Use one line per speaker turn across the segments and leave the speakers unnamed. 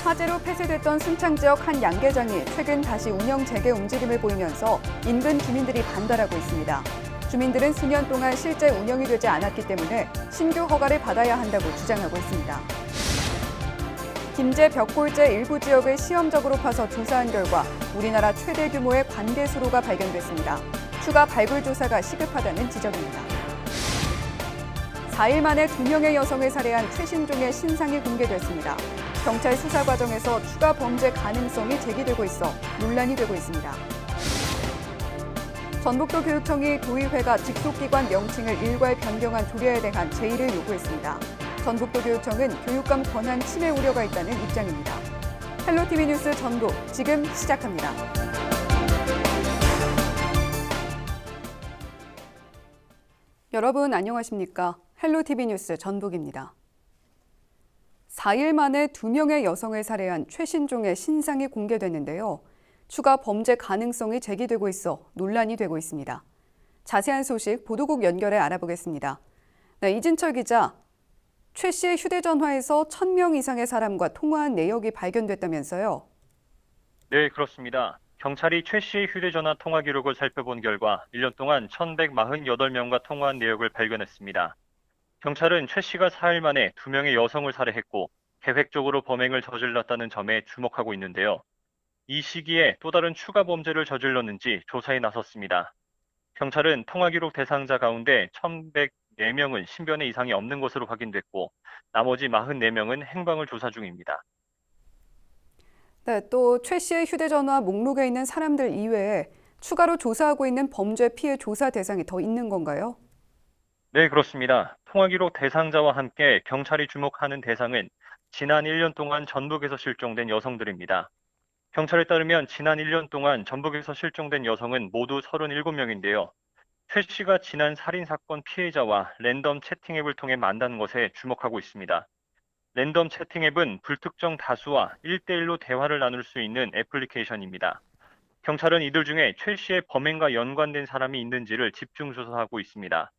화재로 폐쇄됐던 순창 지역 한 양계장이 최근 다시 운영 재개 움직임을 보이면서 인근 주민들이 반발하고 있습니다. 주민들은 수년 동안 실제 운영이 되지 않았기 때문에 신규 허가를 받아야 한다고 주장하고 있습니다. 김제 벽골제 일부 지역을 시험적으로 파서 조사한 결과 우리나라 최대 규모의 관계수로가 발견됐습니다. 추가 발굴 조사가 시급하다는 지적입니다. 4일 만에 2명의 여성을 살해한 최신종의 신상이 공개됐습니다. 경찰 수사 과정에서 추가 범죄 가능성이 제기되고 있어 논란이 되고 있습니다. 전북도 교육청이 도의회가 직속기관 명칭을 일괄 변경한 조례에 대한 제의를 요구했습니다. 전북도 교육청은 교육감 권한 침해 우려가 있다는 입장입니다. 헬로티비 뉴스 전북 지금 시작합니다. 여러분 안녕하십니까? 헬로티비 뉴스 전북입니다. 4일 만에 2명의 여성을 살해한 최신종의 신상이 공개됐는데요. 추가 범죄 가능성이 제기되고 있어 논란이 되고 있습니다. 자세한 소식 보도국 연결해 알아보겠습니다. 네, 이진철 기자, 최 씨의 휴대전화에서 1,000명 이상의 사람과 통화한 내역이 발견됐다면서요?
네, 그렇습니다. 경찰이 최 씨의 휴대전화 통화 기록을 살펴본 결과 1년 동안 1,148명과 통화한 내역을 발견했습니다. 경찰은 최 씨가 4일 만에 2명의 여성을 살해했고 계획적으로 범행을 저질렀다는 점에 주목하고 있는데요. 이 시기에 또 다른 추가 범죄를 저질렀는지 조사에 나섰습니다. 경찰은 통화 기록 대상자 가운데 1,104명은 신변의 이상이 없는 것으로 확인됐고 나머지 44명은 행방을 조사 중입니다.
네, 또 최 씨의 휴대전화 목록에 있는 사람들 이외에 추가로 조사하고 있는 범죄 피해 조사 대상이 더 있는 건가요?
네, 그렇습니다. 통화 기록 대상자와 함께 경찰이 주목하는 대상은 지난 1년 동안 전북에서 실종된 여성들입니다. 경찰에 따르면 지난 1년 동안 전북에서 실종된 여성은 모두 37명인데요. 최 씨가 지난 살인사건 피해자와 랜덤 채팅 앱을 통해 만난 것에 주목하고 있습니다. 랜덤 채팅 앱은 불특정 다수와 1대1로 대화를 나눌 수 있는 애플리케이션입니다. 경찰은 이들 중에 최 씨의 범행과 연관된 사람이 있는지를 집중 조사하고 있습니다.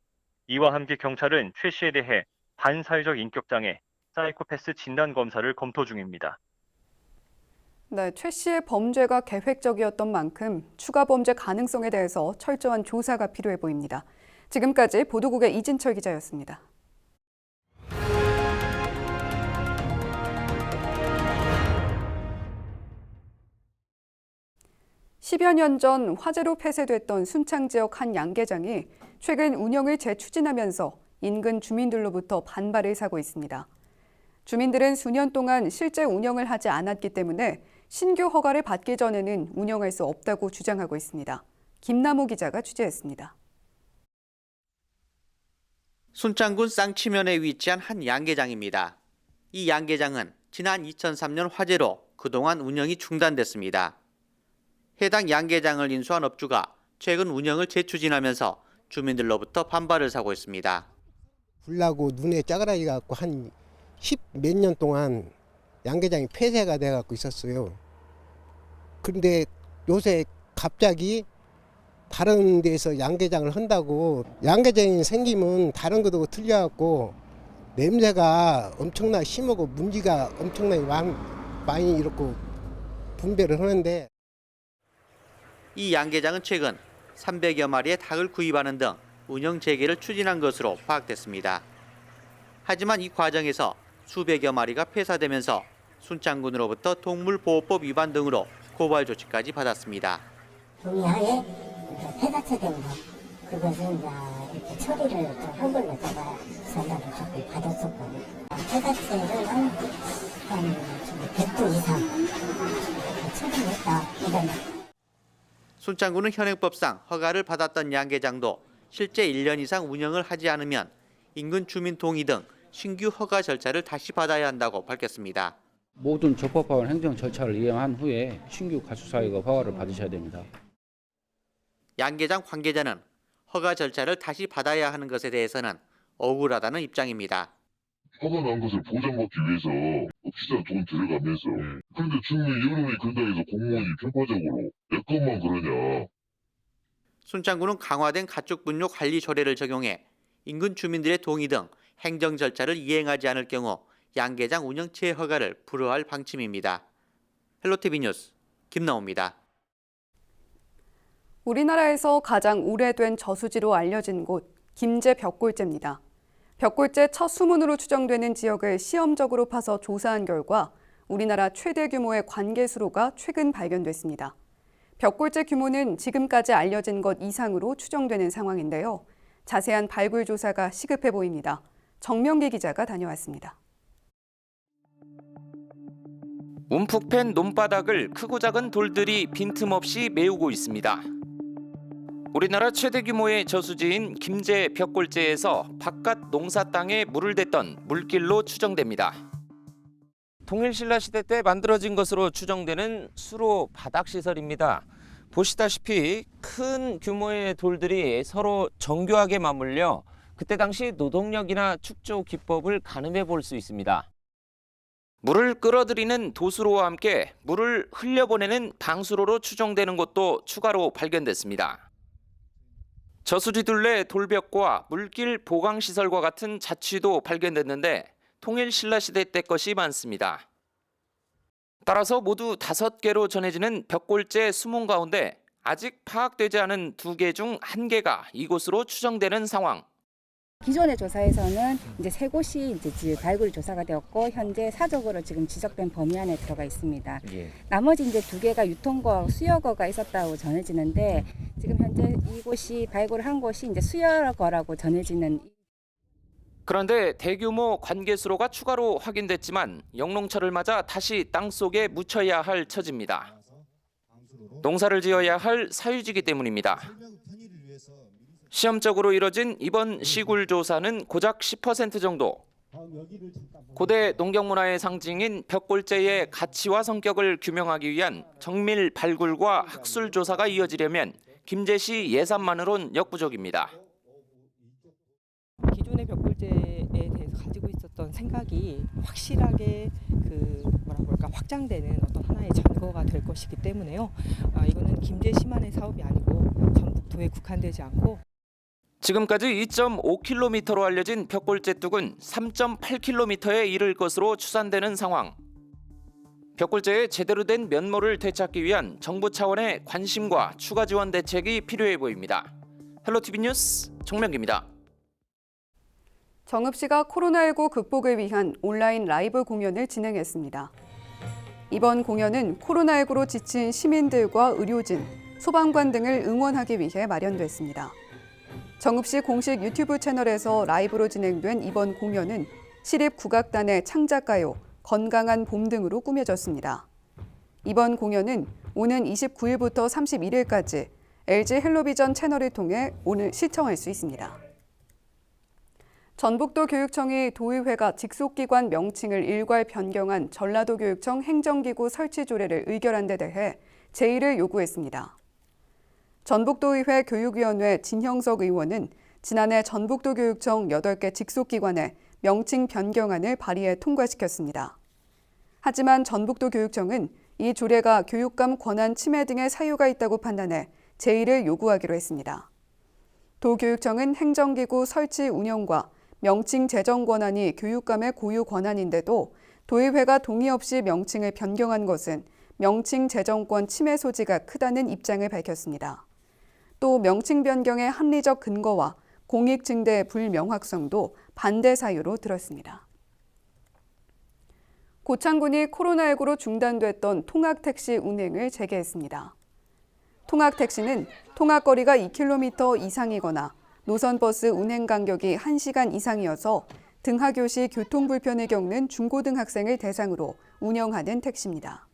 이와 함께 경찰은 최 씨에 대해 반사회적 인격장애, 사이코패스 진단 검사를 검토 중입니다.
네, 최 씨의 범죄가 계획적이었던 만큼 추가 범죄 가능성에 대해서 철저한 조사가 필요해 보입니다. 지금까지 보도국의 이진철 기자였습니다. (10여 년) 전 화재로 폐쇄됐던 순창 지역 한 양계장이 최근 운영을 재추진하면서 인근 주민들로부터 반발을 사고 있습니다. 주민들은 수년 동안 실제 운영을 하지 않았기 때문에 신규 허가를 받기 전에는 운영할 수 없다고 주장하고 있습니다. 김남호 기자가 취재했습니다.
순창군 쌍치면에 위치한 한 양계장입니다. 이 양계장은 지난 2003년 화재로 그동안 운영이 중단됐습니다. 해당 양계장을 인수한 업주가 최근 운영을 재추진하면서 주민들로부터 반발을 사고 있습니다.
불나고 눈에 짜그라기 갖고 한 10 몇 년 동안 양계장이 폐쇄가 돼 갖고 있었어요. 그런데 요새 갑자기 다른 데서 양계장을 한다고, 양계장이 생기면 다른 것도 틀려 갖고 냄새가 엄청나게 심하고 문제가 엄청나게 많이 이렇게 분배를 하는데,
이 양계장은 최근 300여 마리의 닭을 구입하는 등 운영 재개를 추진한 것으로 파악됐습니다. 하지만 이 과정에서 수백여 마리가 폐사되면서 순창군으로부터 동물보호법 위반 등으로 고발 조치까지 받았습니다.
동의하에 폐사처된 것, 그것은 이렇게 처리를 좀 한 걸로 제가 전달을 조금 받았었고, 폐사체를 한 100도 이상 처리를 했다, 이런.
순창군은 현행법상 허가를 받았던 양계장도 실제 1년 이상 운영을 하지 않으면 인근 주민 동의 등 신규 허가 절차를 다시 받아야 한다고 밝혔습니다.
모든 적법한 행정 절차를 이행한 후에 신규 가축사육업 허가를 받으셔야 됩니다.
양계장 관계자는 허가 절차를 다시 받아야 하는 것에 대해서는 억울하다는 입장입니다.
허가 난 것을 보장받기 위해서 비싼 돈 들어가면서, 그런데 주민 여론이 그런다고 해서 공무원이 편파적으로 내 것만 그러냐.
순창군은 강화된 가축 분뇨 관리 조례를 적용해 인근 주민들의 동의 등 행정 절차를 이행하지 않을 경우 양계장 운영체 허가를 불허할 방침입니다. 헬로티비 뉴스 김나옵니다.
우리나라에서 가장 오래된 저수지로 알려진 곳, 김제 벽골제입니다. 벽골제 첫 수문으로 추정되는 지역을 시험적으로 파서 조사한 결과 우리나라 최대 규모의 관계수로가 최근 발견됐습니다. 벽골제 규모는 지금까지 알려진 것 이상으로 추정되는 상황인데요. 자세한 발굴 조사가 시급해 보입니다. 정명기 기자가 다녀왔습니다.
움푹 팬 논바닥을 크고 작은 돌들이 빈틈없이 메우고 있습니다. 우리나라 최대 규모의 저수지인 김제 벽골제에서 바깥 농사 땅에 물을 댔던 물길로 추정됩니다. 통일신라시대 때 만들어진 것으로 추정되는 수로 바닥 시설입니다. 보시다시피 큰 규모의 돌들이 서로 정교하게 맞물려 그때 당시 노동력이나 축조 기법을 가늠해 볼 수 있습니다. 물을 끌어들이는 도수로와 함께 물을 흘려보내는 방수로로 추정되는 것도 추가로 발견됐습니다. 저수지 둘레 돌벽과 물길 보강시설과 같은 자취도 발견됐는데 통일신라시대 때 것이 많습니다. 따라서 모두 5개로 전해지는 벽골제 수문 가운데 아직 파악되지 않은 2개 중 1개가 이곳으로 추정되는 상황.
기존의 조사에서는 이제 3곳이 이제 발굴 조사가 되었고 현재 사적으로 지금 지적된 범위 안에 들어가 있습니다. 나머지 이제 2개가 유통거, 수여거가 있었다고 전해지는데 지금 현재 이곳이 발굴한 곳이 이제 수여거라고 전해지는.
그런데 대규모 관계수로가 추가로 확인됐지만 영농철을 맞아 다시 땅속에 묻혀야 할 처지입니다. 농사를 지어야 할 사유지기 때문입니다. 시험적으로 이뤄진 이번 시굴 조사는 고작 10% 정도. 고대 농경문화의 상징인 벽골제의 가치와 성격을 규명하기 위한 정밀 발굴과 학술 조사가 이어지려면 김제시 예산만으론 역부족입니다.
기존의 벽골제에 대해서 가지고 있었던 생각이 확실하게 확장되는 어떤 하나의 전거가 될 것이기 때문에요. 이거는 김제시만의 사업이 아니고 전북도에 국한되지 않고.
지금까지 2.5km로 알려진 벽골제 뚝은 3.8km에 이를 것으로 추산되는 상황. 벽골제의 제대로 된 면모를 되찾기 위한 정부 차원의 관심과 추가 지원 대책이 필요해 보입니다. 헬로티비 뉴스 정명기입니다.
정읍시가 코로나19 극복을 위한 온라인 라이브 공연을 진행했습니다. 이번 공연은 코로나19로 지친 시민들과 의료진, 소방관 등을 응원하기 위해 마련됐습니다. 정읍시 공식 유튜브 채널에서 라이브로 진행된 이번 공연은 시립국악단의 창작가요, 건강한 봄 등으로 꾸며졌습니다. 이번 공연은 오는 29일부터 31일까지 LG 헬로비전 채널을 통해 오늘 시청할 수 있습니다. 전북도 교육청이 도의회가 직속기관 명칭을 일괄 변경한 전라도 교육청 행정기구 설치 조례를 의결한 데 대해 제의를 요구했습니다. 전북도의회 교육위원회 진형석 의원은 지난해 전북도 교육청 8개 직속기관에 명칭 변경안을 발의해 통과시켰습니다. 하지만 전북도 교육청은 이 조례가 교육감 권한 침해 등의 사유가 있다고 판단해 제의를 요구하기로 했습니다. 도교육청은 행정기구 설치 운영과 명칭 제정 권한이 교육감의 고유 권한인데도 도의회가 동의 없이 명칭을 변경한 것은 명칭 제정권 침해 소지가 크다는 입장을 밝혔습니다. 또 명칭 변경의 합리적 근거와 공익 증대의 불명확성도 반대 사유로 들었습니다. 고창군이 코로나19로 중단됐던 통학택시 운행을 재개했습니다. 통학택시는 통학거리가 2km 이상이거나 노선버스 운행 간격이 1시간 이상이어서 등하교 시 교통불편을 겪는 중고등학생을 대상으로 운영하는 택시입니다.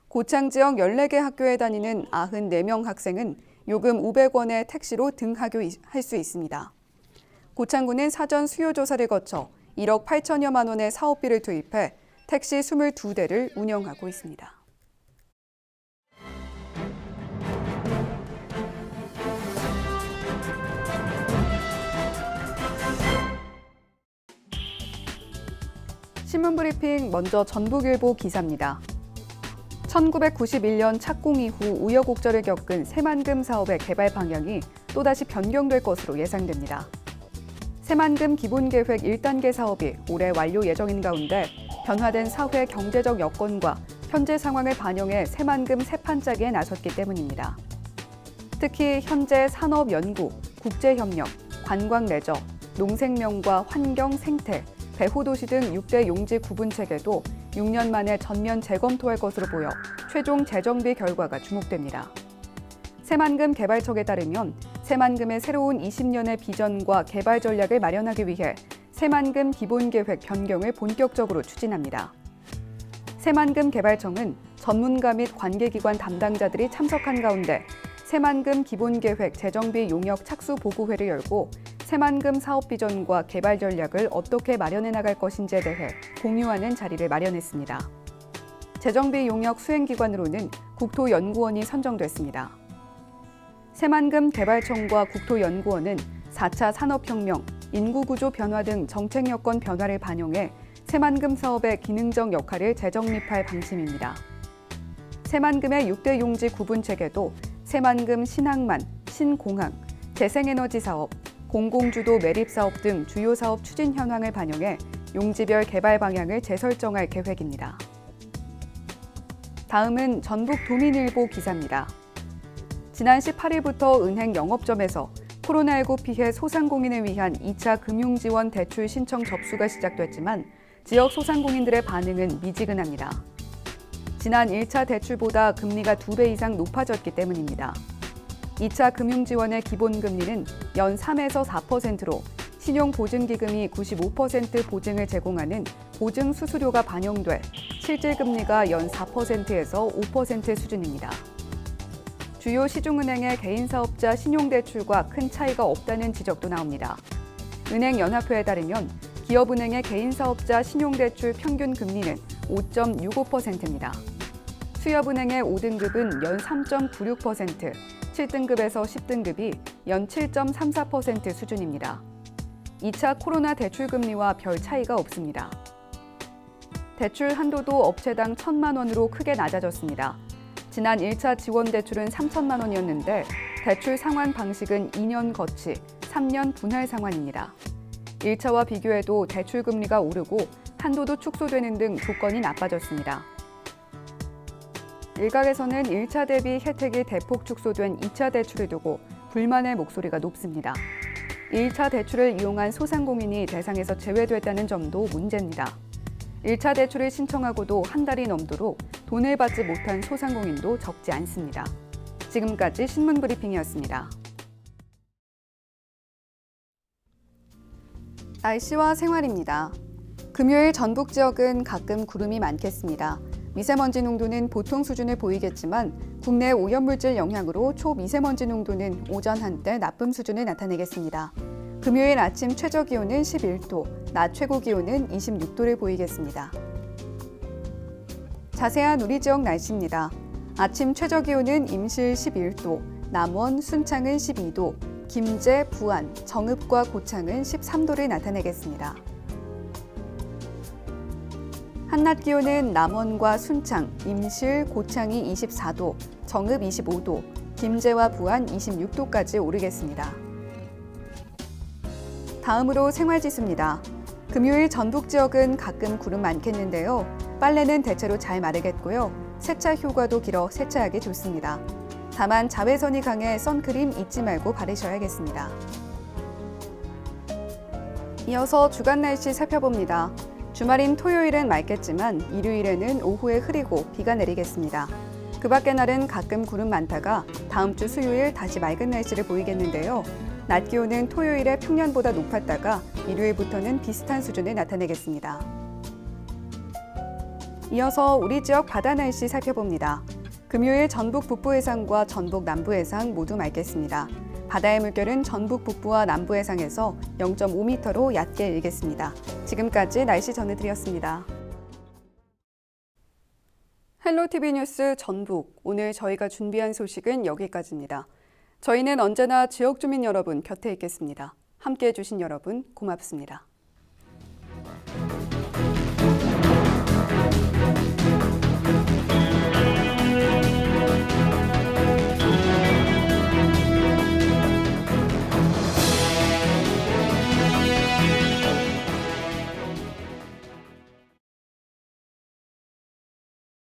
고창 지역 14개 학교에 다니는 94명 학생은 요금 500원의 택시로 등하교할 수 있습니다. 고창군은 사전 수요조사를 거쳐 1억 8천여만 원의 사업비를 투입해 택시 22대를 운영하고 있습니다. 신문브리핑 먼저 전북일보 기사입니다. 1991년 착공 이후 우여곡절을 겪은 새만금 사업의 개발 방향이 또다시 변경될 것으로 예상됩니다. 새만금 기본계획 1단계 사업이 올해 완료 예정인 가운데 변화된 사회 경제적 여건과 현재 상황을 반영해 새만금 세판짜기에 나섰기 때문입니다. 특히 현재 산업연구, 국제협력, 관광레저, 농생명과 환경, 생태, 배후도시 등 6대 용지 구분체계도 6년 만에 전면 재검토할 것으로 보여 최종 재정비 결과가 주목됩니다. 새만금 개발청에 따르면 새만금의 새로운 20년의 비전과 개발 전략을 마련하기 위해 새만금 기본계획 변경을 본격적으로 추진합니다. 새만금 개발청은 전문가 및 관계기관 담당자들이 참석한 가운데 새만금 기본계획 재정비 용역 착수 보고회를 열고 새만금 사업 비전과 개발 전략을 어떻게 마련해 나갈 것인지에 대해 공유하는 자리를 마련했습니다. 재정비 용역 수행기관으로는 국토연구원이 선정됐습니다. 새만금 개발청과 국토연구원은 4차 산업혁명, 인구구조 변화 등 정책 여건 변화를 반영해 새만금 사업의 기능적 역할을 재정립할 방침입니다. 새만금의 6대 용지 구분체계도 새만금 신항만, 신공항, 재생에너지 사업, 공공주도 매립사업 등 주요 사업 추진 현황을 반영해 용지별 개발 방향을 재설정할 계획입니다. 다음은 전북 도민일보 기사입니다. 지난 18일부터 은행 영업점에서 코로나19 피해 소상공인을 위한 2차 금융지원 대출 신청 접수가 시작됐지만 지역 소상공인들의 반응은 미지근합니다. 지난 1차 대출보다 금리가 2배 이상 높아졌기 때문입니다. 2차 금융지원의 기본금리는 연 3에서 4%로 신용보증기금이 95% 보증을 제공하는 보증 수수료가 반영돼 실질금리가 연 4%에서 5% 수준입니다. 주요 시중은행의 개인사업자 신용대출과 큰 차이가 없다는 지적도 나옵니다. 은행연합회에 따르면 기업은행의 개인사업자 신용대출 평균 금리는 5.65%입니다. 수협은행의 5등급은 연 3.96%, 7등급에서 10등급이 연 7.34% 수준입니다. 2차 코로나 대출금리와 별 차이가 없습니다. 대출 한도도 업체당 1,000만 원으로 크게 낮아졌습니다. 지난 1차 지원 대출은 3천만 원이었는데 대출 상환 방식은 2년 거치, 3년 분할 상환입니다. 1차와 비교해도 대출 금리가 오르고 한도도 축소되는 등 조건이 나빠졌습니다. 일각에서는 1차 대비 혜택이 대폭 축소된 2차 대출을 두고 불만의 목소리가 높습니다. 1차 대출을 이용한 소상공인이 대상에서 제외됐다는 점도 문제입니다. 1차 대출을 신청하고도 한 달이 넘도록 돈을 받지 못한 소상공인도 적지 않습니다. 지금까지 신문브리핑이었습니다. 날씨와 생활입니다. 금요일 전북 지역은 가끔 구름이 많겠습니다. 미세먼지 농도는 보통 수준을 보이겠지만 국내 오염물질 영향으로 초미세먼지 농도는 오전 한때 나쁨 수준을 나타내겠습니다. 금요일 아침 최저 기온은 11도, 낮 최고 기온은 26도를 보이겠습니다. 자세한 우리 지역 날씨입니다. 아침 최저 기온은 임실 11도, 남원, 순창은 12도, 김제, 부안, 정읍과 고창은 13도를 나타내겠습니다. 한낮 기온은 남원과 순창, 임실, 고창이 24도, 정읍 25도, 김제와 부안 26도까지 오르겠습니다. 다음으로 생활지수입니다. 금요일 전북 지역은 가끔 구름 많겠는데요. 빨래는 대체로 잘 마르겠고요. 세차 효과도 길어 세차하기 좋습니다. 다만 자외선이 강해 선크림 잊지 말고 바르셔야겠습니다. 이어서 주간 날씨 살펴봅니다. 주말인 토요일은 맑겠지만 일요일에는 오후에 흐리고 비가 내리겠습니다. 그 밖의 날은 가끔 구름 많다가 다음 주 수요일 다시 맑은 날씨를 보이겠는데요. 낮 기온은 토요일에 평년보다 높았다가 일요일부터는 비슷한 수준을 나타내겠습니다. 이어서 우리 지역 바다 날씨 살펴봅니다. 금요일 전북 북부 해상과 전북 남부 해상 모두 맑겠습니다. 바다의 물결은 전북 북부와 남부 해상에서 0.5m로 얕게 일겠습니다. 지금까지 날씨 전해드렸습니다. 헬로티비 뉴스 전북, 오늘 저희가 준비한 소식은 여기까지입니다. 저희는 언제나 지역 주민 여러분 곁에 있겠습니다. 함께해 주신 여러분 고맙습니다.